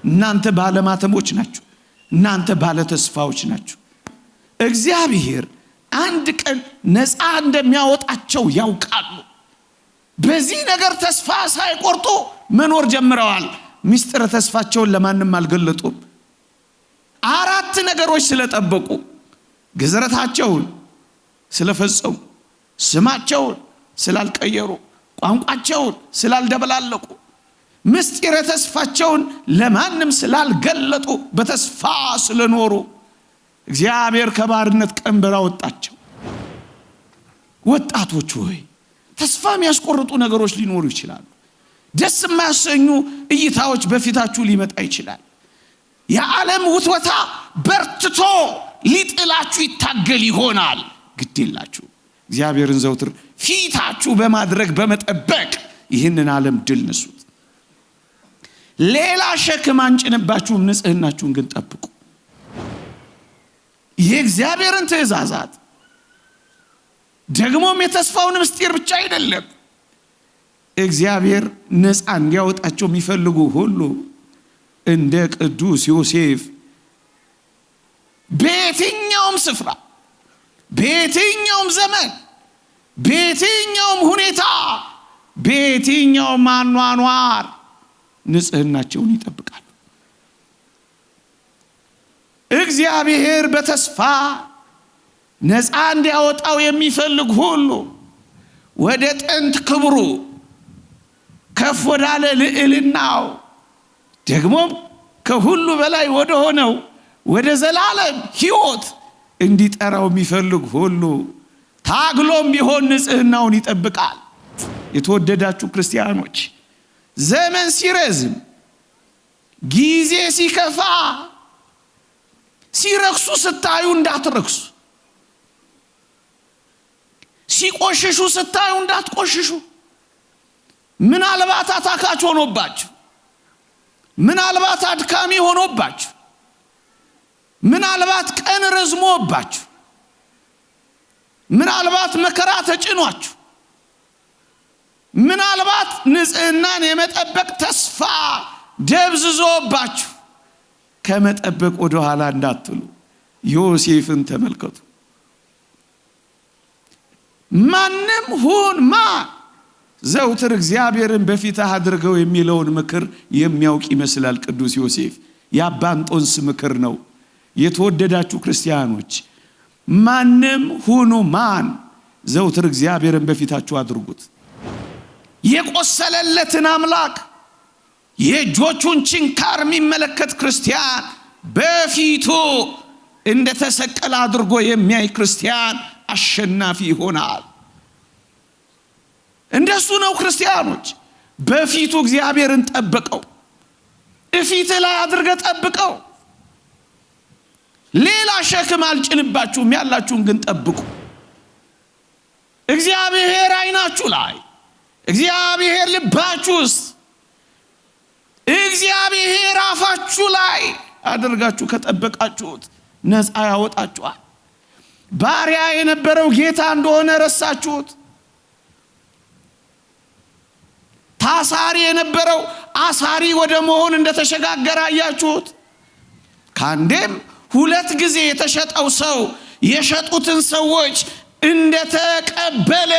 እናንተ ባለማተሞች ናችሁ፣ እናንተ ባለ ተስፋዎች ናችሁ። እግዚአብሔር አንድ ቀን ነፃ እንደሚያወጣቸው ያውቃሉ። በዚህ ነገር ተስፋ ሳይቆርጡ መኖር ጀምረዋል። ሚስጥረ ተስፋቸውን ለማንም አልገለጡም። 4 ነገሮች ስለጠበቁ፣ ግዝረታቸውን ስለፈጸሙ፣ ስማቸውን ስላልቀየሩ፣ ቋንቋቸውን ስላልደበላለቁ፣ ምስጢረ ተስፋቸውን ለማንም ስላልገለጡ፣ በተስፋ ስለኖሩ እግዚአብሔር ከባርነት ቀንበር አወጣቸው። ወጣቶች ሆይ ተስፋ የሚያስቆርጡ ነገሮች ሊኖሩ ይችላሉ። ደስ የማያሰኙ እይታዎች በፊታችሁ ሊመጣ ይችላል። የዓለም ውትወታ በርትቶ ሊጥላችሁ ይታገል ይሆናል። ግድ የላችሁ እግዚአብሔርን ዘውትር ፊታችሁ በማድረግ በመጠበቅ ይህንን ዓለም ድል ነሱት። ሌላ ሸክም አንጭንባችሁም፣ ንጽህናችሁን ግን ጠብቁ። የእግዚአብሔርን ትእዛዛት ደግሞም የተስፋውን ምስጢር ብቻ አይደለም፣ እግዚአብሔር ነፃ እንዲያወጣቸው የሚፈልጉ ሁሉ እንደ ቅዱስ ዮሴፍ በየትኛውም ስፍራ፣ በየትኛውም ዘመን፣ በየትኛውም ሁኔታ፣ በየትኛውም አኗኗር ንጽህናቸውን ይጠብቃሉ። እግዚአብሔር በተስፋ ነፃ እንዲያወጣው የሚፈልግ ሁሉ ወደ ጥንት ክብሩ ከፍ ወዳለ ልዕልናው ደግሞም ከሁሉ በላይ ወደ ሆነው ወደ ዘላለም ሕይወት እንዲጠራው የሚፈልግ ሁሉ ታግሎም ቢሆን ንጽህናውን ይጠብቃል። የተወደዳችሁ ክርስቲያኖች፣ ዘመን ሲረዝም፣ ጊዜ ሲከፋ፣ ሲረክሱ ስታዩ እንዳትረክሱ፣ ሲቆሽሹ ስታዩ እንዳትቆሽሹ። ምናልባት አታካች ሆኖባችሁ፣ ምናልባት አድካሚ ሆኖባችሁ፣ ምናልባት ቀን ረዝሞባችሁ፣ ምናልባት መከራ ተጭኗችሁ፣ ምናልባት ንጽህናን የመጠበቅ ተስፋ ደብዝዞባችሁ ከመጠበቅ ወደ ኋላ እንዳትሉ ዮሴፍን ተመልከቱ። ማንም ሁን ማን ዘውትር እግዚአብሔርን በፊትህ አድርገው የሚለውን ምክር የሚያውቅ ይመስላል ቅዱስ ዮሴፍ። የአባንጦንስ ምክር ነው። የተወደዳችሁ ክርስቲያኖች፣ ማንም ሁኑ ማን ዘውትር እግዚአብሔርን በፊታችሁ አድርጉት። የቆሰለለትን አምላክ የእጆቹን ችንካር የሚመለከት ክርስቲያን በፊቱ እንደተሰቀለ አድርጎ የሚያይ ክርስቲያን አሸናፊ ይሆናል። እንደሱ ነው ክርስቲያኖች። በፊቱ እግዚአብሔርን ጠብቀው፣ እፊት ላይ አድርገ ጠብቀው። ሌላ ሸክም አልጭንባችሁም፣ ያላችሁን ግን ጠብቁ። እግዚአብሔር አይናችሁ ላይ፣ እግዚአብሔር ልባችሁ ውስጥ፣ እግዚአብሔር አፋችሁ ላይ አድርጋችሁ ከጠበቃችሁት ነፃ ያወጣችኋል። ባሪያ የነበረው ጌታ እንደሆነ ረሳችሁት። ታሳሪ የነበረው አሳሪ ወደ መሆን እንደተሸጋገረ አያችሁት። ከአንዴም 2 ጊዜ የተሸጠው ሰው የሸጡትን ሰዎች እንደተቀበለ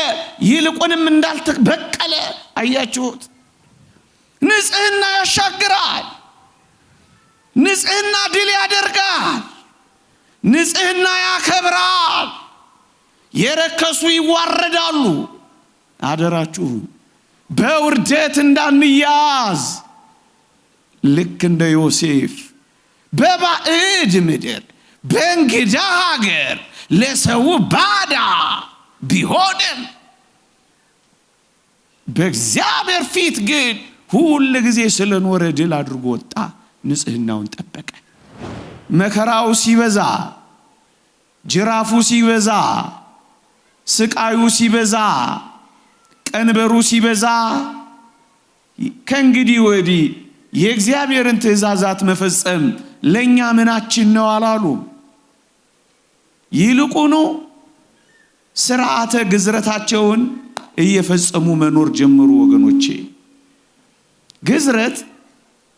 ይልቁንም እንዳልተበቀለ አያችሁት። ንጽህና ያሻግራል። ንጽህና ድል ያደርጋል። ንጽህና ያከብራል። የረከሱ ይዋረዳሉ። አደራችሁ በውርደት እንዳንያዝ ልክ እንደ ዮሴፍ በባዕድ ምድር በእንግዳ ሀገር ለሰው ባዳ ቢሆንም በእግዚአብሔር ፊት ግን ሁል ጊዜ ስለኖረ ድል አድርጎ ወጣ። ንጽህናውን ጠበቀ። መከራው ሲበዛ፣ ጅራፉ ሲበዛ፣ ስቃዩ ሲበዛ፣ ቀንበሩ ሲበዛ ከእንግዲህ ወዲህ የእግዚአብሔርን ትእዛዛት መፈጸም ለኛ ምናችን ነው አላሉ። ይልቁኑ ስርዓተ ግዝረታቸውን እየፈጸሙ መኖር ጀመሩ። ወገኖቼ ግዝረት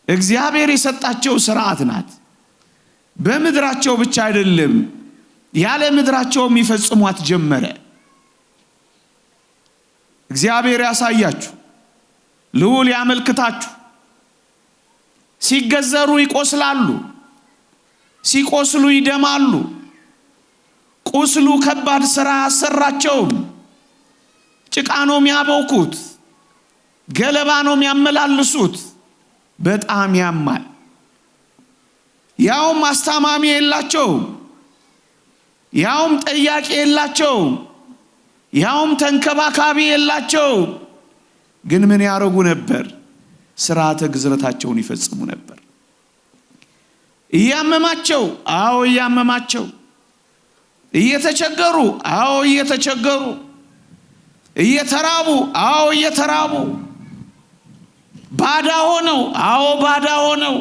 እግዚአብሔር የሰጣቸው ሥርዓት ናት። በምድራቸው ብቻ አይደለም ያለ ምድራቸውም ይፈጽሟት ጀመረ። እግዚአብሔር ያሳያችሁ፣ ልዑል ያመልክታችሁ። ሲገዘሩ ይቆስላሉ፣ ሲቆስሉ ይደማሉ። ቁስሉ ከባድ ሥራ አሰራቸውም። ጭቃ ነው የሚያቦኩት፣ ገለባ ነው የሚያመላልሱት። በጣም ያማል። ያውም አስታማሚ የላቸው፣ ያውም ጠያቂ የላቸው፣ ያውም ተንከባካቢ የላቸው። ግን ምን ያረጉ ነበር? ሥርዓተ ግዝረታቸውን ይፈጽሙ ነበር። እያመማቸው፣ አዎ እያመማቸው፣ እየተቸገሩ፣ አዎ እየተቸገሩ፣ እየተራቡ፣ አዎ እየተራቡ፣ ባዳ ሆነው፣ አዎ ባዳ ሆነው፣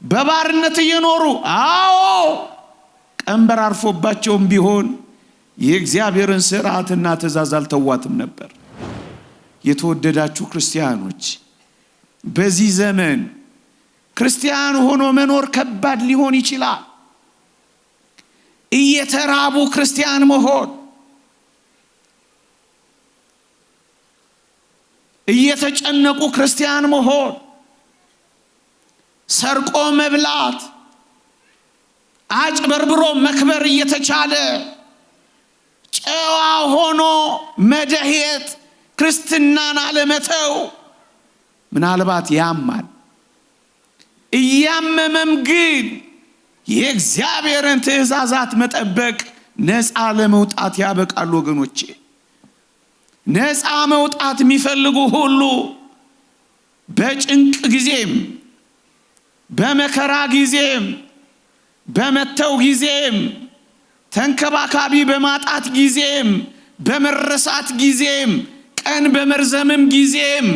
በባርነት እየኖሩ፣ አዎ ቀንበር አርፎባቸውም ቢሆን የእግዚአብሔርን ሥርዓትና ትእዛዝ አልተዋትም ነበር። የተወደዳችሁ ክርስቲያኖች፣ በዚህ ዘመን ክርስቲያን ሆኖ መኖር ከባድ ሊሆን ይችላል። እየተራቡ ክርስቲያን መሆን፣ እየተጨነቁ ክርስቲያን መሆን፣ ሰርቆ መብላት፣ አጭበርብሮ መክበር እየተቻለ ጨዋ ሆኖ መደሄት፣ ክርስትናን አለመተው ምናልባት ያማል። እያመመም ግን የእግዚአብሔርን ትእዛዛት መጠበቅ ነፃ ለመውጣት ያበቃል። ወገኖቼ፣ ነፃ መውጣት የሚፈልጉ ሁሉ በጭንቅ ጊዜም፣ በመከራ ጊዜም፣ በመተው ጊዜም፣ ተንከባካቢ በማጣት ጊዜም፣ በመረሳት ጊዜም፣ ቀን በመርዘምም ጊዜም፣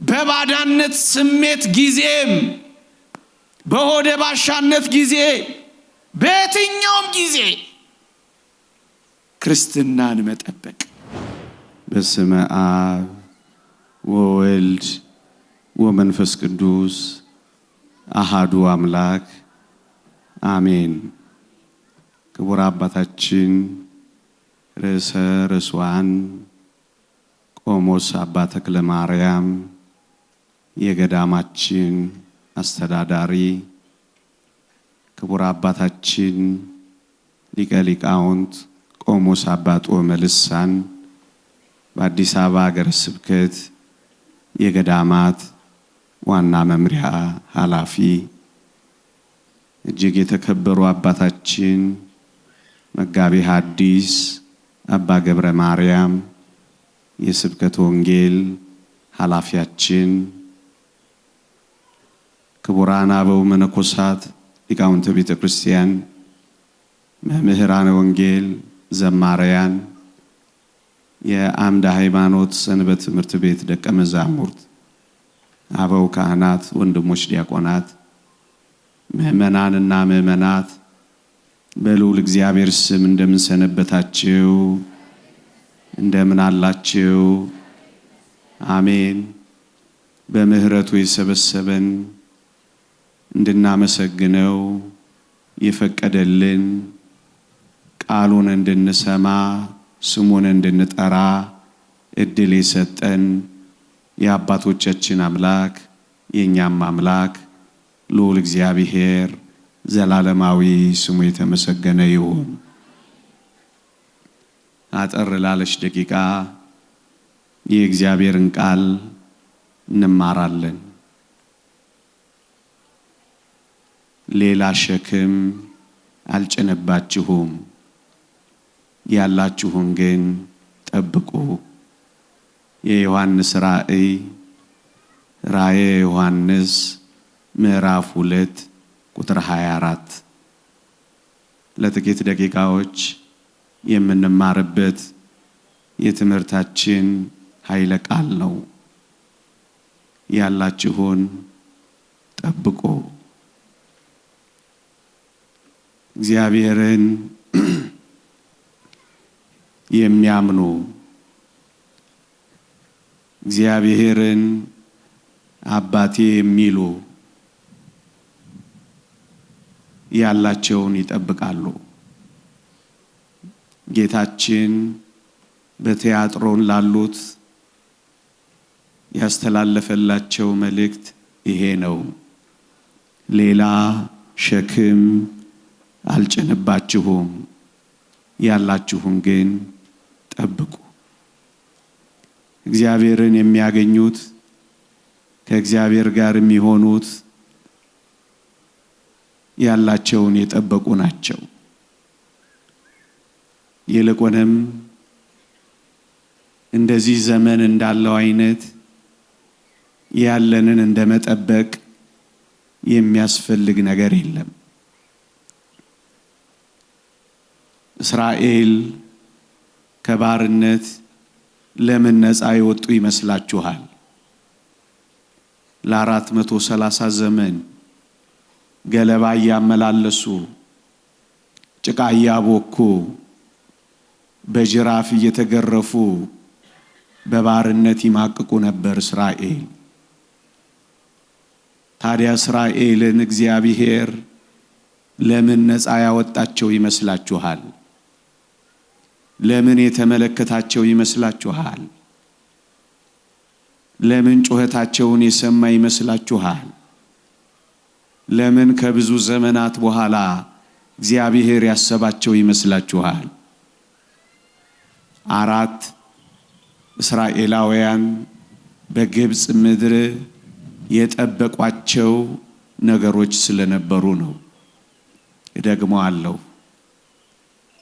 በባዳነት ስሜት ጊዜም፣ በሆደ ባሻነት ጊዜ፣ በየትኛውም ጊዜ ክርስትናን መጠበቅ። በስመ አብ ወወልድ ወመንፈስ ቅዱስ አሃዱ አምላክ አሜን። ክቡር አባታችን ርዕሰ ርዕሳን ቆሞስ አባ ተክለ ማርያም፣ የገዳማችን አስተዳዳሪ፣ ክቡር አባታችን ሊቀ ሊቃውንት ቆሞስ አባ ጦመ ልሳን፣ በአዲስ አበባ ሀገረ ስብከት የገዳማት ዋና መምሪያ ኃላፊ፣ እጅግ የተከበሩ አባታችን መጋቤ ሐዲስ አባ ገብረ ማርያም፣ የስብከት ወንጌል ኃላፊያችን፣ ክቡራን አበው መነኮሳት፣ ሊቃውንተ ቤተ ክርስቲያን፣ መምህራነ ወንጌል፣ ዘማሪያን፣ የአምደ ሃይማኖት ሰንበት ትምህርት ቤት ደቀ መዛሙርት፣ አበው ካህናት፣ ወንድሞች ዲያቆናት፣ ምእመናንና ምእመናት በልዑል እግዚአብሔር ስም እንደምን ሰነበታችሁ? እንደምን አላችሁ? አሜን። በምህረቱ የሰበሰበን እንድናመሰግነው የፈቀደልን ቃሉን እንድንሰማ ስሙን እንድንጠራ እድል የሰጠን የአባቶቻችን አምላክ የኛም አምላክ ልዑል እግዚአብሔር ዘላለማዊ ስሙ የተመሰገነ ይሁን። አጠር ላለች ደቂቃ የእግዚአብሔርን ቃል እንማራለን። ሌላ ሸክም አልጭንባችሁም፣ ያላችሁን ግን ጠብቁ። የዮሐንስ ራእይ ዮሐንስ ምዕራፍ 2 ቁጥር 24 ለጥቂት ደቂቃዎች የምንማርበት የትምህርታችን ኃይለ ቃል ነው። ያላችሁን ጠብቁ። እግዚአብሔርን የሚያምኑ እግዚአብሔርን አባቴ የሚሉ ያላቸውን ይጠብቃሉ። ጌታችን በቲያጥሮን ላሉት ያስተላለፈላቸው መልእክት ይሄ ነው። ሌላ ሸክም አልጭንባችሁም፣ ያላችሁን ግን ጠብቁ። እግዚአብሔርን የሚያገኙት ከእግዚአብሔር ጋር የሚሆኑት ያላቸውን የጠበቁ ናቸው። ይልቁንም እንደዚህ ዘመን እንዳለው አይነት ያለንን እንደመጠበቅ የሚያስፈልግ ነገር የለም። እስራኤል ከባርነት ለምን ነፃ የወጡ ይመስላችኋል? ለ430 ዘመን ገለባ እያመላለሱ ጭቃ እያቦኩ በጅራፍ እየተገረፉ በባርነት ይማቅቁ ነበር እስራኤል። ታዲያ እስራኤልን እግዚአብሔር ለምን ነፃ ያወጣቸው ይመስላችኋል? ለምን የተመለከታቸው ይመስላችኋል? ለምን ጩኸታቸውን የሰማ ይመስላችኋል? ለምን ከብዙ ዘመናት በኋላ እግዚአብሔር ያሰባቸው ይመስላችኋል? 4 እስራኤላውያን በግብጽ ምድር የጠበቋቸው ነገሮች ስለነበሩ ነው። ደግሞ አለው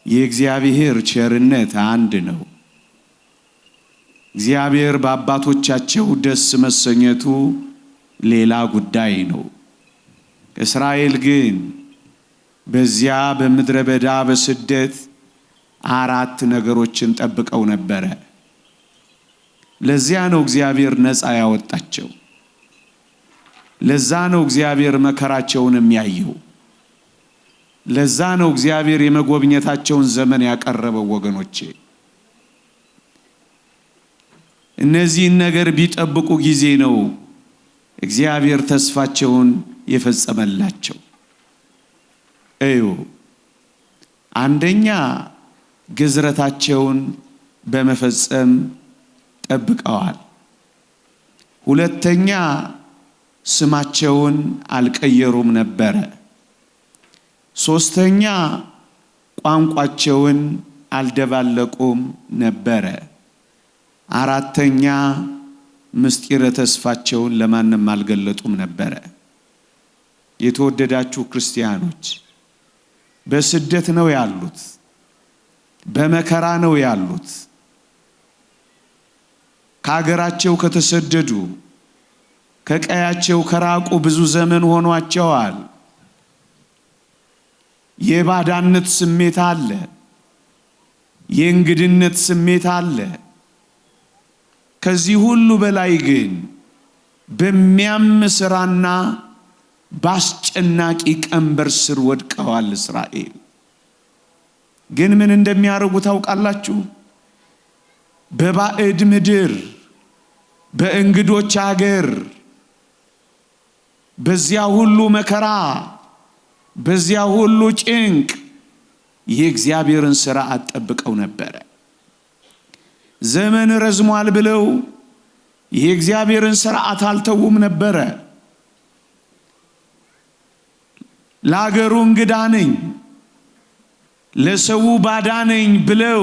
የእግዚአብሔር ቸርነት አንድ ነው። እግዚአብሔር በአባቶቻቸው ደስ መሰኘቱ ሌላ ጉዳይ ነው። እስራኤል ግን በዚያ በምድረ በዳ በስደት 4 ነገሮችን ጠብቀው ነበረ። ለዚያ ነው እግዚአብሔር ነፃ ያወጣቸው። ለዛ ነው እግዚአብሔር መከራቸውን የሚያየው። ለዛ ነው እግዚአብሔር የመጎብኘታቸውን ዘመን ያቀረበው። ወገኖቼ እነዚህን ነገር ቢጠብቁ ጊዜ ነው እግዚአብሔር ተስፋቸውን የፈጸመላቸው። እዩ፣ አንደኛ ግዝረታቸውን በመፈጸም ጠብቀዋል። ሁለተኛ ስማቸውን አልቀየሩም ነበረ። ሶስተኛ ቋንቋቸውን አልደባለቁም ነበረ። አራተኛ ምስጢረ ተስፋቸውን ለማንም አልገለጡም ነበረ። የተወደዳችሁ ክርስቲያኖች በስደት ነው ያሉት፣ በመከራ ነው ያሉት። ከሀገራቸው ከተሰደዱ ከቀያቸው ከራቁ ብዙ ዘመን ሆኗቸዋል። የባዳነት ስሜት አለ፣ የእንግድነት ስሜት አለ። ከዚህ ሁሉ በላይ ግን በሚያም ስራና በአስጨናቂ ቀንበር ስር ወድቀዋል። እስራኤል ግን ምን እንደሚያደርጉ ታውቃላችሁ? በባዕድ ምድር በእንግዶች ሀገር በዚያ ሁሉ መከራ በዚያ ሁሉ ጭንቅ የእግዚአብሔርን ሥራ አጠብቀው ነበረ። ዘመን ረዝሟል ብለው የእግዚአብሔርን ሥርዓት አልተውም ነበረ። ለአገሩ እንግዳ ነኝ፣ ለሰው ባዳ ነኝ ብለው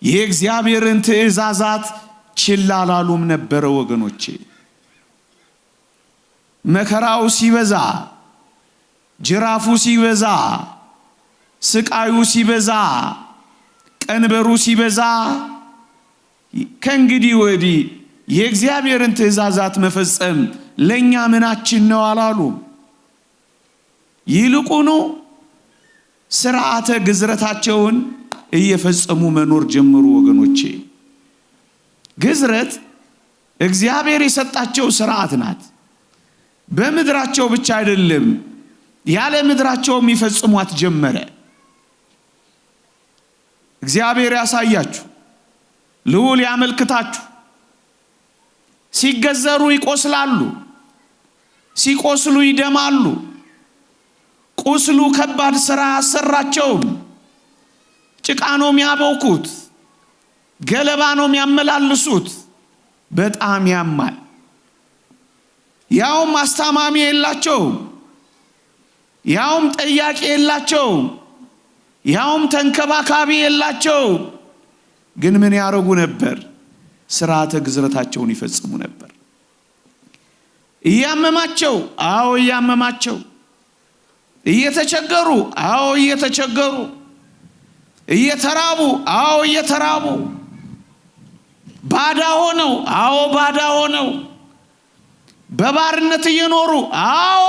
የእግዚአብሔርን ትእዛዛት ችላ አላሉም ነበረ። ወገኖቼ መከራው ሲበዛ፣ ጅራፉ ሲበዛ፣ ስቃዩ ሲበዛ፣ ቀንበሩ ሲበዛ ከእንግዲህ ወዲህ የእግዚአብሔርን ትእዛዛት መፈጸም ለኛ ምናችን ነው አላሉም። ይልቁኑ ሥርዓተ ግዝረታቸውን እየፈጸሙ መኖር ጀመሩ። ወገኖቼ ግዝረት እግዚአብሔር የሰጣቸው ሥርዓት ናት። በምድራቸው ብቻ አይደለም፣ ያለ ምድራቸውም ይፈጽሟት ጀመረ። እግዚአብሔር ያሳያችሁ፣ ልዑል ያመልክታችሁ። ሲገዘሩ ይቆስላሉ፣ ሲቆስሉ ይደማሉ። ቁስሉ ከባድ ሥራ አሰራቸውም። ጭቃ ነው የሚያቦኩት፣ ገለባ ነው የሚያመላልሱት። በጣም ያማል። ያውም አስታማሚ የላቸውም፣ ያውም ጠያቂ የላቸውም፣ ያውም ተንከባካቢ የላቸውም። ግን ምን ያረጉ ነበር? ሥርዓተ ግዝረታቸውን ይፈጽሙ ነበር። እያመማቸው፣ አዎ እያመማቸው፣ እየተቸገሩ፣ አዎ እየተቸገሩ፣ እየተራቡ፣ አዎ እየተራቡ፣ ባዳ ሆነው፣ አዎ ባዳ ሆነው፣ በባርነት እየኖሩ፣ አዎ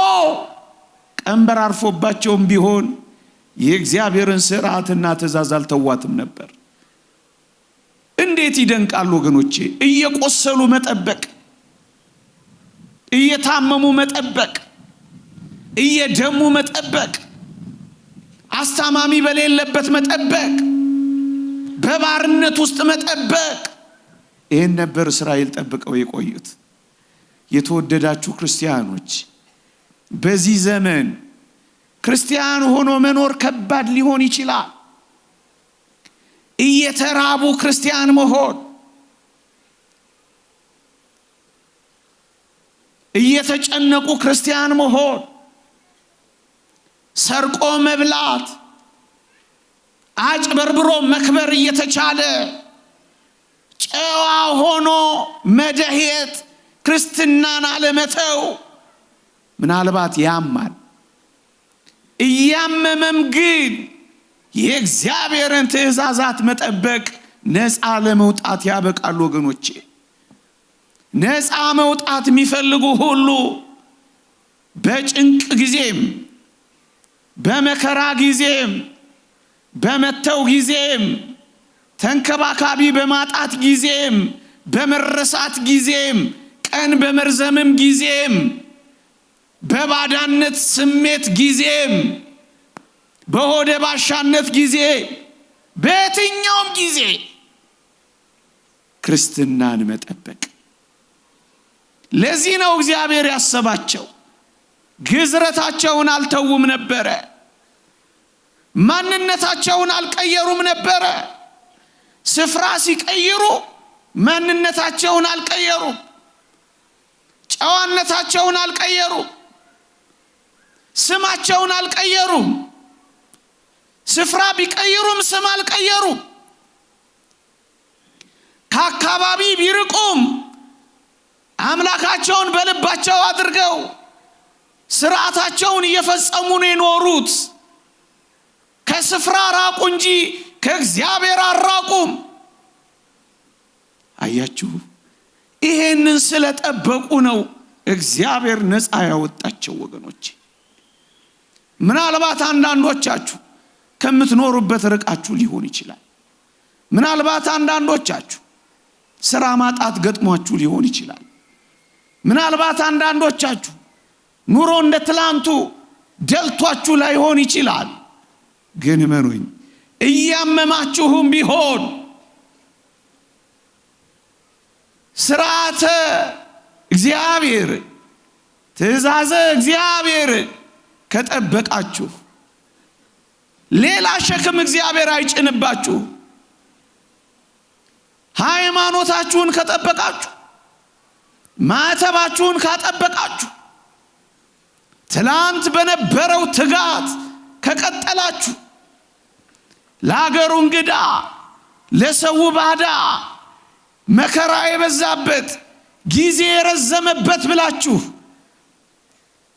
ቀንበር አርፎባቸውም ቢሆን የእግዚአብሔርን ሥርዓትና ትእዛዝ አልተዋትም ነበር። እንዴት ይደንቃል ወገኖቼ! እየቆሰሉ መጠበቅ፣ እየታመሙ መጠበቅ፣ እየደሙ መጠበቅ፣ አስታማሚ በሌለበት መጠበቅ፣ በባርነት ውስጥ መጠበቅ። ይህን ነበር እስራኤል ጠብቀው የቆዩት። የተወደዳችሁ ክርስቲያኖች፣ በዚህ ዘመን ክርስቲያን ሆኖ መኖር ከባድ ሊሆን ይችላል። እየተራቡ ክርስቲያን መሆን፣ እየተጨነቁ ክርስቲያን መሆን፣ ሰርቆ መብላት፣ አጭበርብሮ መክበር እየተቻለ ጨዋ ሆኖ መደሄት፣ ክርስትናን አለመተው ምናልባት ያማል። እያመመም ግን የእግዚአብሔርን ትእዛዛት መጠበቅ ነፃ ለመውጣት ያበቃል ወገኖቼ። ነፃ መውጣት የሚፈልጉ ሁሉ በጭንቅ ጊዜም፣ በመከራ ጊዜም፣ በመተው ጊዜም፣ ተንከባካቢ በማጣት ጊዜም፣ በመረሳት ጊዜም፣ ቀን በመርዘምም ጊዜም፣ በባዳነት ስሜት ጊዜም፣ በሆደ ባሻነት ጊዜ፣ በየትኛውም ጊዜ ክርስትናን መጠበቅ። ለዚህ ነው እግዚአብሔር ያሰባቸው። ግዝረታቸውን አልተውም ነበረ። ማንነታቸውን አልቀየሩም ነበረ። ስፍራ ሲቀይሩ ማንነታቸውን አልቀየሩም። ጨዋነታቸውን አልቀየሩም። ስማቸውን አልቀየሩም። ስፍራ ቢቀይሩም ስም አልቀየሩም። ከአካባቢ ቢርቁም አምላካቸውን በልባቸው አድርገው ሥርዓታቸውን እየፈጸሙ ነው የኖሩት። ከስፍራ ራቁ እንጂ ከእግዚአብሔር አራቁም። አያችሁ፣ ይሄንን ስለጠበቁ ነው እግዚአብሔር ነፃ ያወጣቸው ወገኖች። ምናልባት አንዳንዶቻችሁ ከምትኖሩበት ርቃችሁ ሊሆን ይችላል። ምናልባት አንዳንዶቻችሁ ሥራ ማጣት ገጥሟችሁ ሊሆን ይችላል። ምናልባት አንዳንዶቻችሁ ኑሮ እንደ ትላንቱ ደልቷችሁ ላይሆን ይችላል። ግን እመኑኝ፣ እያመማችሁም ቢሆን ሥርዓተ እግዚአብሔር፣ ትእዛዘ እግዚአብሔር ከጠበቃችሁ ሌላ ሸክም እግዚአብሔር አይጭንባችሁ። ሃይማኖታችሁን ከጠበቃችሁ፣ ማተባችሁን ካጠበቃችሁ፣ ትላንት በነበረው ትጋት ከቀጠላችሁ፣ ለአገሩ እንግዳ፣ ለሰው ባዳ፣ መከራ የበዛበት ጊዜ የረዘመበት ብላችሁ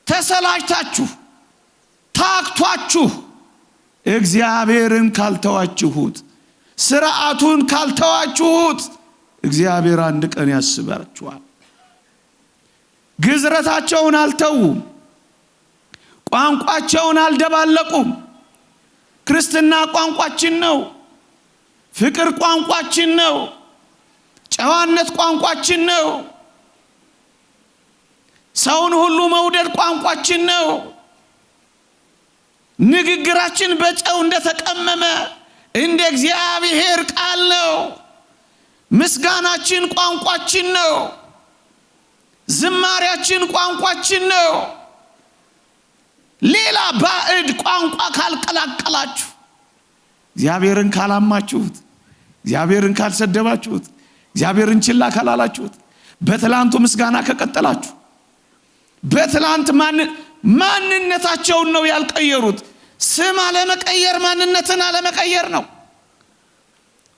ተሰላችታችሁ ታክቷችሁ እግዚአብሔርን ካልተዋችሁት፣ ሥርዓቱን ካልተዋችሁት እግዚአብሔር አንድ ቀን ያስባችኋል። ግዝረታቸውን አልተውም። ቋንቋቸውን አልደባለቁም። ክርስትና ቋንቋችን ነው። ፍቅር ቋንቋችን ነው። ጨዋነት ቋንቋችን ነው። ሰውን ሁሉ መውደድ ቋንቋችን ነው። ንግግራችን በጨው እንደተቀመመ እንደ እግዚአብሔር ቃል ነው። ምስጋናችን ቋንቋችን ነው። ዝማሬያችን ቋንቋችን ነው። ሌላ ባዕድ ቋንቋ ካልቀላቀላችሁ፣ እግዚአብሔርን ካላማችሁት፣ እግዚአብሔርን ካልሰደባችሁት፣ እግዚአብሔርን ችላ ካላላችሁት፣ በትላንቱ ምስጋና ከቀጠላችሁ፣ በትላንት ማንነታቸውን ነው ያልቀየሩት። ስም አለመቀየር ማንነትን አለመቀየር ነው።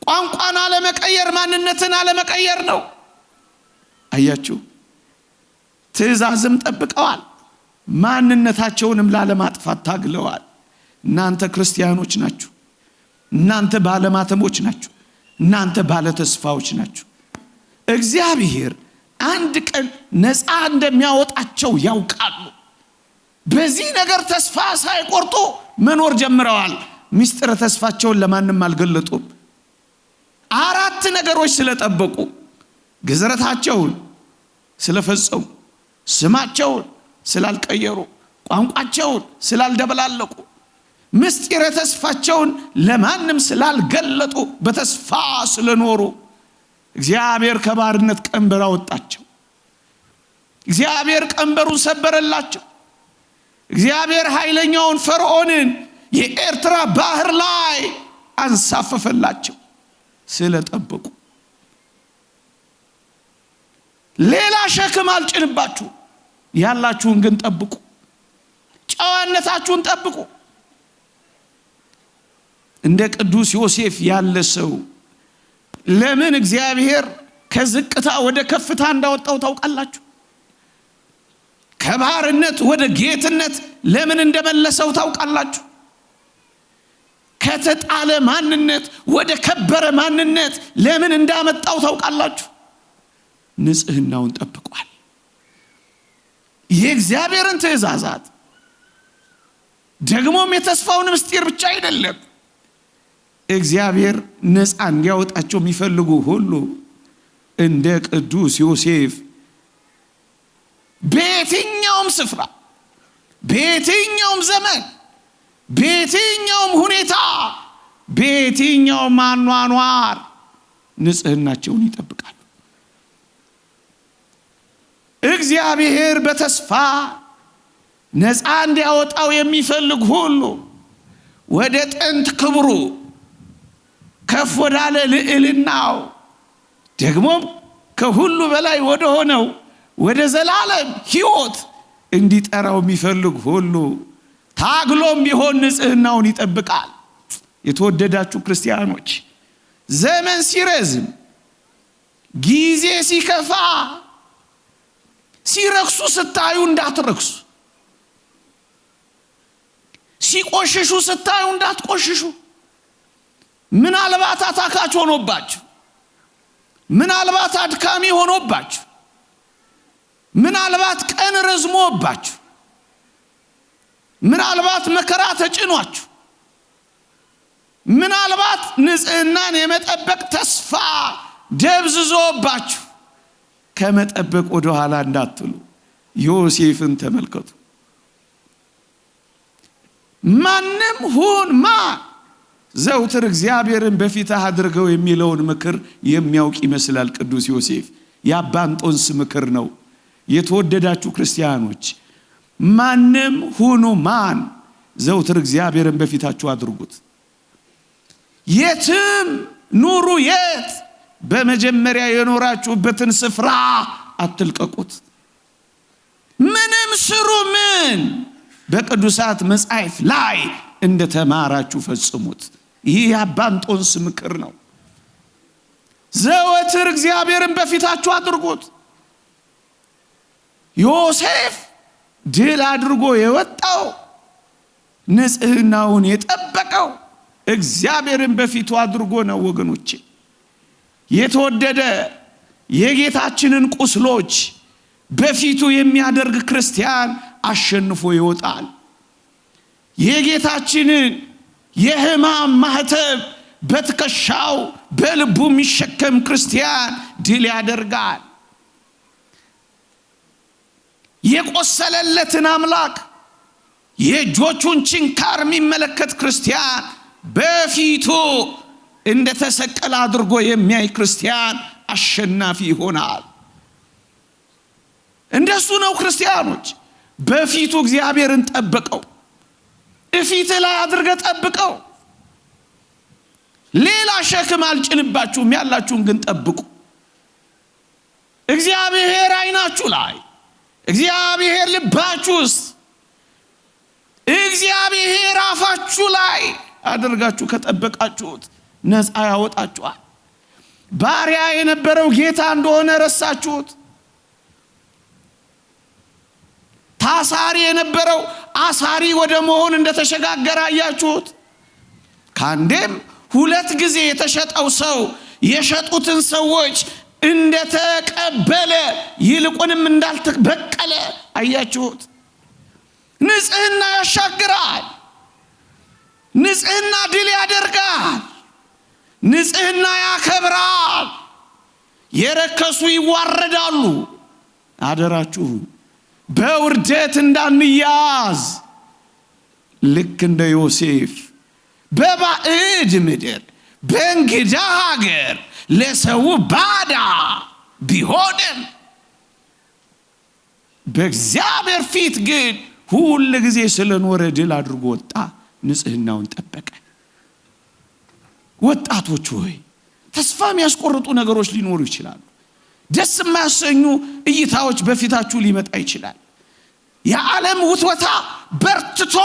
ቋንቋን አለመቀየር ማንነትን አለመቀየር ነው። አያችሁ፣ ትእዛዝም ጠብቀዋል፣ ማንነታቸውንም ላለማጥፋት ታግለዋል። እናንተ ክርስቲያኖች ናችሁ፣ እናንተ ባለማተሞች ናችሁ፣ እናንተ ባለተስፋዎች ናችሁ። እግዚአብሔር አንድ ቀን ነፃ እንደሚያወጣቸው ያውቃሉ። በዚህ ነገር ተስፋ ሳይቆርጡ መኖር ጀምረዋል። ምስጢረ ተስፋቸውን ለማንም አልገለጡም። 4 ነገሮች ስለጠበቁ፣ ግዝረታቸውን ስለፈጸሙ፣ ስማቸውን ስላልቀየሩ፣ ቋንቋቸውን ስላልደበላለቁ፣ ምስጢረ ተስፋቸውን ለማንም ስላልገለጡ፣ በተስፋ ስለኖሩ እግዚአብሔር ከባርነት ቀንበር አወጣቸው። እግዚአብሔር ቀንበሩን ሰበረላቸው። እግዚአብሔር ኃይለኛውን ፈርዖንን የኤርትራ ባህር ላይ አንሳፈፈላቸው ስለጠበቁ። ሌላ ሸክም አልጭንባችሁ፣ ያላችሁን ግን ጠብቁ። ጨዋነታችሁን ጠብቁ። እንደ ቅዱስ ዮሴፍ ያለ ሰው ለምን እግዚአብሔር ከዝቅታ ወደ ከፍታ እንዳወጣው ታውቃላችሁ? ከባርነት ወደ ጌትነት ለምን እንደመለሰው ታውቃላችሁ? ከተጣለ ማንነት ወደ ከበረ ማንነት ለምን እንዳመጣው ታውቃላችሁ? ንጽህናውን ጠብቋል። የእግዚአብሔርን ትእዛዛት ደግሞም የተስፋውን ምስጢር ብቻ አይደለም፣ እግዚአብሔር ነፃ እንዲያወጣቸው የሚፈልጉ ሁሉ እንደ ቅዱስ ዮሴፍ በየትኛውም ስፍራ፣ በየትኛውም ዘመን፣ በየትኛውም ሁኔታ፣ በየትኛውም አኗኗር ንጽህናቸውን ይጠብቃሉ። እግዚአብሔር በተስፋ ነፃ እንዲያወጣው የሚፈልግ ሁሉ ወደ ጥንት ክብሩ ከፍ ወዳለ ልዕልናው ደግሞም ከሁሉ በላይ ወደ ሆነው ወደ ዘላለም ሕይወት እንዲጠራው የሚፈልግ ሁሉ ታግሎም ቢሆን ንጽህናውን ይጠብቃል። የተወደዳችሁ ክርስቲያኖች፣ ዘመን ሲረዝም፣ ጊዜ ሲከፋ፣ ሲረክሱ ስታዩ እንዳትረክሱ፣ ሲቆሽሹ ስታዩ እንዳትቆሽሹ። ምናልባት አታካች ሆኖባችሁ፣ ምናልባት አድካሚ ሆኖባችሁ፣ ምናልባት ቀን ረዝሞባችሁ፣ ምናልባት መከራ ተጭኗችሁ፣ ምናልባት ንጽህናን የመጠበቅ ተስፋ ደብዝዞባችሁ ከመጠበቅ ወደ ኋላ እንዳትሉ ዮሴፍን ተመልከቱ። ማንም ሁን ማን ዘውትር እግዚአብሔርን በፊትህ አድርገው የሚለውን ምክር የሚያውቅ ይመስላል ቅዱስ ዮሴፍ። የአባ እንጦንስ ምክር ነው። የተወደዳችሁ ክርስቲያኖች፣ ማንም ሁኑ ማን ዘውትር እግዚአብሔርን በፊታችሁ አድርጉት። የትም ኑሩ የት፣ በመጀመሪያ የኖራችሁበትን ስፍራ አትልቀቁት። ምንም ስሩ ምን በቅዱሳት መጻሕፍት ላይ እንደተማራችሁ ፈጽሙት። ይህ የአባ እንጦንስ ምክር ነው። ዘወትር እግዚአብሔርን በፊታችሁ አድርጉት። ዮሴፍ ድል አድርጎ የወጣው ንጽህናውን የጠበቀው እግዚአብሔርን በፊቱ አድርጎ ነው። ወገኖቼ፣ የተወደደ የጌታችንን ቁስሎች በፊቱ የሚያደርግ ክርስቲያን አሸንፎ ይወጣል። የጌታችንን የሕማም ማህተብ በትከሻው በልቡ የሚሸከም ክርስቲያን ድል ያደርጋል። የቆሰለለትን አምላክ የእጆቹን ችንካር የሚመለከት ክርስቲያን በፊቱ እንደተሰቀለ አድርጎ የሚያይ ክርስቲያን አሸናፊ ይሆናል። እንደሱ ነው ክርስቲያኖች። በፊቱ እግዚአብሔርን ጠብቀው፣ እፊት ላይ አድርገ ጠብቀው። ሌላ ሸክም አልጭንባችሁም፣ ያላችሁን ግን ጠብቁ። እግዚአብሔር አይናችሁ ላይ፣ እግዚአብሔር ልባችሁ ውስጥ፣ እግዚአብሔር አፋችሁ ላይ አድርጋችሁ ከጠበቃችሁት ነፃ ያወጣችኋል። ባሪያ የነበረው ጌታ እንደሆነ ረሳችሁት። ታሳሪ የነበረው አሳሪ ወደ መሆን እንደተሸጋገረ አያችሁት። ካንዴም 2 ጊዜ የተሸጠው ሰው የሸጡትን ሰዎች እንደተቀበለ ይልቁንም እንዳልተበቀለ አያችሁት። ንጽህና ያሻግራል። ንጽህና ድል ያደርጋል። ንጽህና ያከብራል። የረከሱ ይዋረዳሉ። አደራችሁን በውርደት እንዳንያዝ፣ ልክ እንደ ዮሴፍ በባዕድ ምድር በእንግዳ ሀገር ለሰው ባዳ ቢሆንም በእግዚአብሔር ፊት ግን ሁል ጊዜ ስለኖረ ድል አድርጎ ወጣ፣ ንጽህናውን ጠበቀ። ወጣቶች ሆይ ተስፋ የሚያስቆርጡ ነገሮች ሊኖሩ ይችላሉ። ደስ የማያሰኙ እይታዎች በፊታችሁ ሊመጣ ይችላል። የዓለም ውትወታ በርትቶ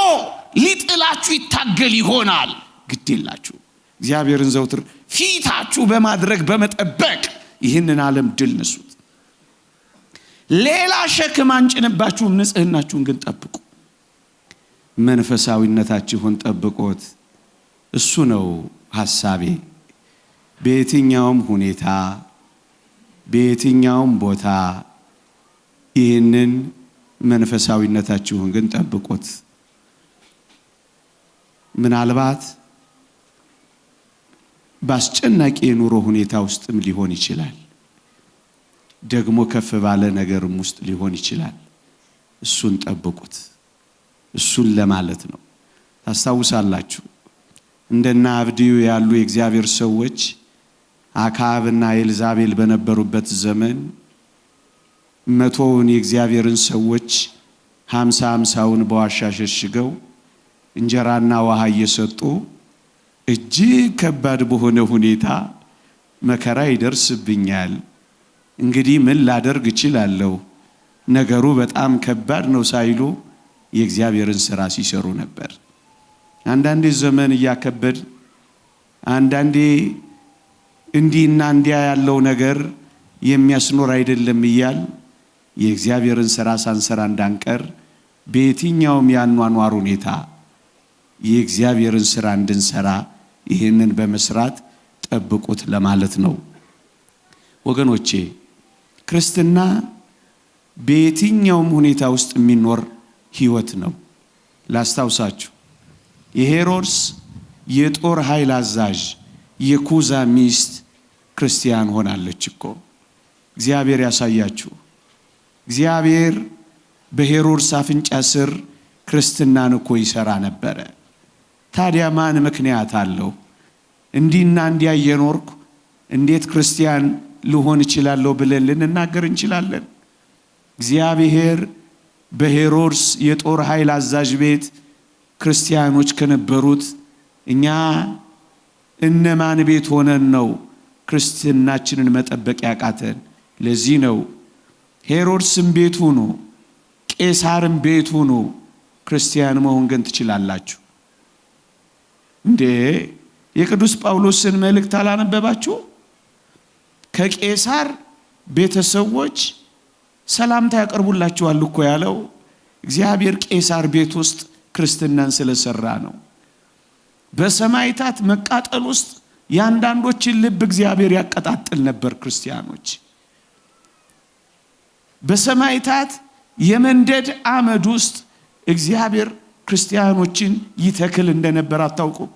ሊጥላችሁ ይታገል ይሆናል። ግድ የላችሁ፣ እግዚአብሔርን ዘውትር ፊታችሁ በማድረግ በመጠበቅ ይህንን ዓለም ድል ነሱት። ሌላ ሸክም አንጭንባችሁም፣ ንጽህናችሁን ግን ጠብቁ። መንፈሳዊነታችሁን ጠብቁት። እሱ ነው ሐሳቤ። በየትኛውም ሁኔታ በየትኛውም ቦታ ይህንን መንፈሳዊነታችሁን ግን ጠብቁት። ምናልባት በአስጨናቂ የኑሮ ሁኔታ ውስጥም ሊሆን ይችላል፣ ደግሞ ከፍ ባለ ነገርም ውስጥ ሊሆን ይችላል። እሱን ጠብቁት። እሱን ለማለት ነው። ታስታውሳላችሁ እንደና አብድዩ ያሉ የእግዚአብሔር ሰዎች አክዓብና ኤልዛቤል በነበሩበት ዘመን 100ውን የእግዚአብሔርን ሰዎች 50ውን በዋሻ ሸሽገው እንጀራና ውሃ እየሰጡ እጅግ ከባድ በሆነ ሁኔታ መከራ ይደርስብኛል፣ እንግዲህ ምን ላደርግ እችላለሁ፣ ነገሩ በጣም ከባድ ነው ሳይሉ የእግዚአብሔርን ሥራ ሲሰሩ ነበር። አንዳንዴ ዘመን እያከበድ፣ አንዳንዴ እንዲህና እንዲያ ያለው ነገር የሚያስኖር አይደለም እያል የእግዚአብሔርን ሥራ ሳንሰራ እንዳንቀር በየትኛውም ያኗኗር ሁኔታ የእግዚአብሔርን ሥራ እንድንሰራ ይህንን በመስራት ጠብቁት ለማለት ነው። ወገኖቼ ክርስትና በየትኛውም ሁኔታ ውስጥ የሚኖር ሕይወት ነው። ላስታውሳችሁ የሄሮድስ የጦር ኃይል አዛዥ የኩዛ ሚስት ክርስቲያን ሆናለች እኮ። እግዚአብሔር ያሳያችሁ። እግዚአብሔር በሄሮድስ አፍንጫ ስር ክርስትናን እኮ ይሰራ ነበረ። ታዲያ ማን ምክንያት አለው? እንዲህና እንዲያ እየኖርኩ እንዴት ክርስቲያን ልሆን እችላለሁ ብለን ልንናገር እንችላለን? እግዚአብሔር በሄሮድስ የጦር ኃይል አዛዥ ቤት ክርስቲያኖች ከነበሩት እኛ እነማን ቤት ሆነን ነው ክርስትናችንን መጠበቅ ያቃተን? ለዚህ ነው ሄሮድስም ቤት ሆኖ ቄሳርም ቤት ሆኖ ክርስቲያን መሆን ግን ትችላላችሁ እንዴ? የቅዱስ ጳውሎስን መልእክት አላነበባችሁ? ከቄሳር ቤተሰቦች ሰላምታ ያቀርቡላችኋል እኮ ያለው እግዚአብሔር ቄሳር ቤት ውስጥ ክርስትናን ስለሰራ ነው። በሰማይታት መቃጠል ውስጥ ያንዳንዶችን ልብ እግዚአብሔር ያቀጣጥል ነበር። ክርስቲያኖች በሰማይታት የመንደድ አመድ ውስጥ እግዚአብሔር ክርስቲያኖችን ይተክል እንደነበር አታውቁም?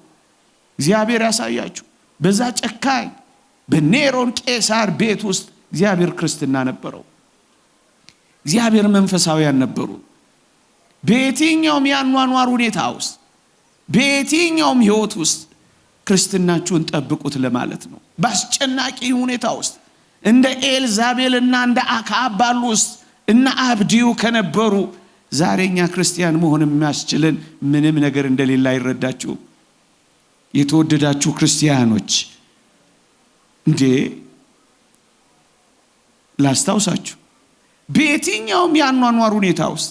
እግዚአብሔር ያሳያችሁ። በዛ ጨካኝ በኔሮን ቄሳር ቤት ውስጥ እግዚአብሔር ክርስትና ነበረው። እግዚአብሔር መንፈሳውያን ነበሩ። በየትኛውም ያኗኗር ሁኔታ ውስጥ በየትኛውም ሕይወት ውስጥ ክርስትናችሁን ጠብቁት ለማለት ነው። በአስጨናቂ ሁኔታ ውስጥ እንደ ኤልዛቤልና እንደ አክዓብ ባሉ ውስጥ እና አብዲው ከነበሩ ዛሬኛ ክርስቲያን መሆን የሚያስችልን ምንም ነገር እንደሌለ አይረዳችሁ። የተወደዳችሁ ክርስቲያኖች እንዴ ላስታውሳችሁ በየትኛውም ያኗኗር ሁኔታ ውስጥ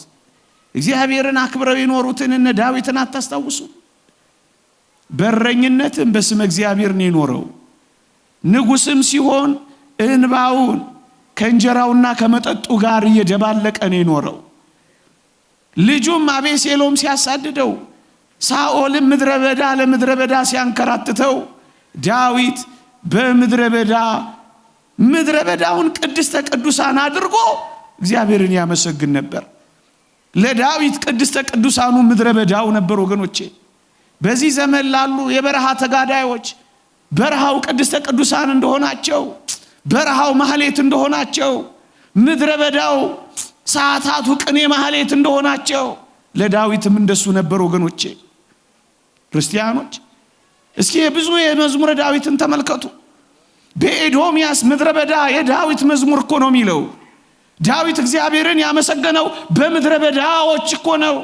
እግዚአብሔርን አክብረው የኖሩትን እነ ዳዊትን አታስታውሱ? በረኝነትን በስመ እግዚአብሔር ነው የኖረው። ንጉስም ሲሆን እንባውን ከእንጀራውና ከመጠጡ ጋር እየደባለቀ ነው የኖረው። ልጁም አቤሴሎም ሲያሳድደው ሳኦልም ምድረበዳ ለምድረበዳ ሲያንከራትተው ዳዊት ምድረበዳውን ቅድስተ ቅዱሳን አድርጎ እግዚአብሔርን ያመሰግን ነበር። ለዳዊት ቅድስተ ቅዱሳኑ ምድረበዳው ነበር። ወገኖቼ በዚህ ዘመን ላሉ የበረሃ ተጋዳዮች በረሃው ቅድስተ ቅዱሳን እንደሆናቸው፣ በረሃው ማህሌት እንደሆናቸው፣ ምድረበዳው ሰዓታቱ ቅኔ ማህሌት እንደሆናቸው ለዳዊትም እንደሱ ነበር። ወገኖቼ ክርስቲያኖች እስኪ ብዙ የመዝሙረ ዳዊትን ተመልከቱ። በኤዶምያስ ምድረበዳ የዳዊት መዝሙር እኮ ነው የሚለው። ዳዊት እግዚአብሔርን ያመሰገነው በምድረበዳዎች እኮ ነው።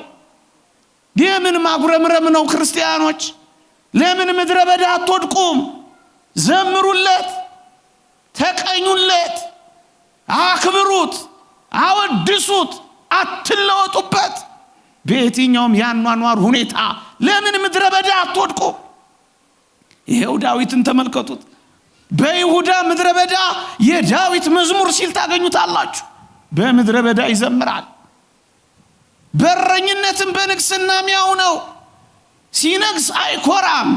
የምን ማጉረምረም ነው? ክርስቲያኖች ለምን ምድረበዳ አትወድቁም? ዘምሩለት፣ ተቀኙለት፣ አክብሩት፣ አወድሱት፣ አትለወጡበት። በየትኛውም ያኗኗር ሁኔታ ለምን ምድረበዳ አትወድቁም? ይሄው ዳዊትን ተመልከቱት። በይሁዳ ምድረበዳ የዳዊት መዝሙር ሲል ታገኙታላችሁ። በምድረበዳ ይዘምራል። በረኝነትን በንግስናም ያው ነው። ሲነግስ አይኮራም፣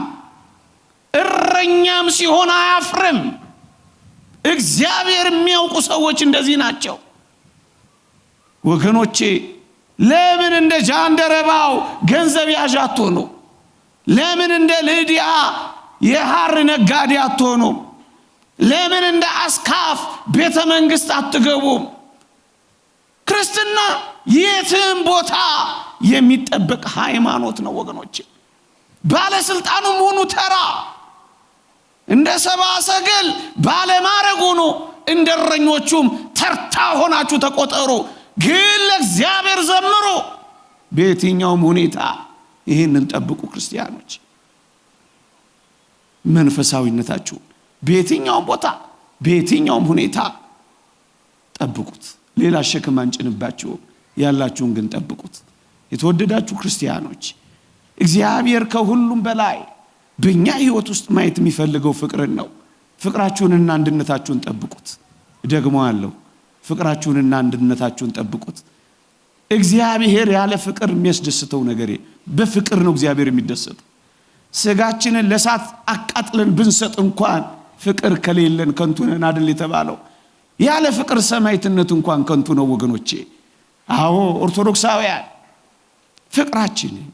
እረኛም ሲሆን አያፍርም። እግዚአብሔር የሚያውቁ ሰዎች እንደዚህ ናቸው። ወገኖቼ ለምን እንደ ጃንደረባው ገንዘብ ያዥ አትሆኑ? ለምን እንደ ልድያ የሐር ነጋዴ አትሆኑ? ለምን እንደ አስካፍ ቤተ መንግስት አትገቡም? ክርስትና የትም ቦታ የሚጠበቅ ሃይማኖት ነው ወገኖቼ። ባለስልጣኑም ሆኑ ተራ እንደ ሰባ ሰገል ባለማረግ ሆኑ፣ እንደረኞቹም ተርታ ሆናችሁ ተቆጠሩ። ግን ለእግዚአብሔር ዘምሩ። በየትኛውም ሁኔታ ይህንን ጠብቁ ክርስቲያኖች። መንፈሳዊነታችሁ በየትኛውም ቦታ በየትኛውም ሁኔታ ጠብቁት። ሌላ ሸክም አንጭንባችሁ፣ ያላችሁን ግን ጠብቁት። የተወደዳችሁ ክርስቲያኖች እግዚአብሔር ከሁሉም በላይ በእኛ ህይወት ውስጥ ማየት የሚፈልገው ፍቅርን ነው። ፍቅራችሁንና አንድነታችሁን ጠብቁት። ደግሞ አለው ፍቅራችሁንና አንድነታችሁን ጠብቁት። እግዚአብሔር ያለ ፍቅር የሚያስደስተው ነገር በፍቅር ነው እግዚአብሔር የሚደሰተው። ስጋችንን ለሳት አቃጥለን ብንሰጥ እንኳን ፍቅር ከሌለን ከንቱ ነን አይደል የተባለው? ያለ ፍቅር ሰማዕትነት እንኳን ከንቱ ነው ወገኖቼ። አዎ ኦርቶዶክሳውያን ፍቅራችንን፣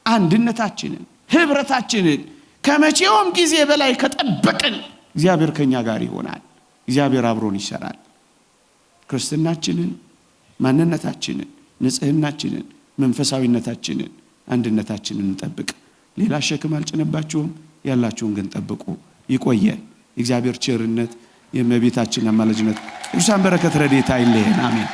አንድነታችንን፣ ህብረታችንን ከመቼውም ጊዜ በላይ ከጠበቅን እግዚአብሔር ከኛ ጋር ይሆናል። እግዚአብሔር አብሮን ይሰራል። ክርስትናችንን፣ ማንነታችንን፣ ንጽህናችንን፣ መንፈሳዊነታችንን፣ አንድነታችንን እንጠብቅ። ሌላ ሸክም አልጭነባችሁም፣ ያላችሁን ግን ጠብቁ። ይቆየን። እግዚአብሔር ቸርነት፣ የእመቤታችን አማላጅነት፣ የቅዱሳን በረከት ረድኤት አይለየን። አሜን።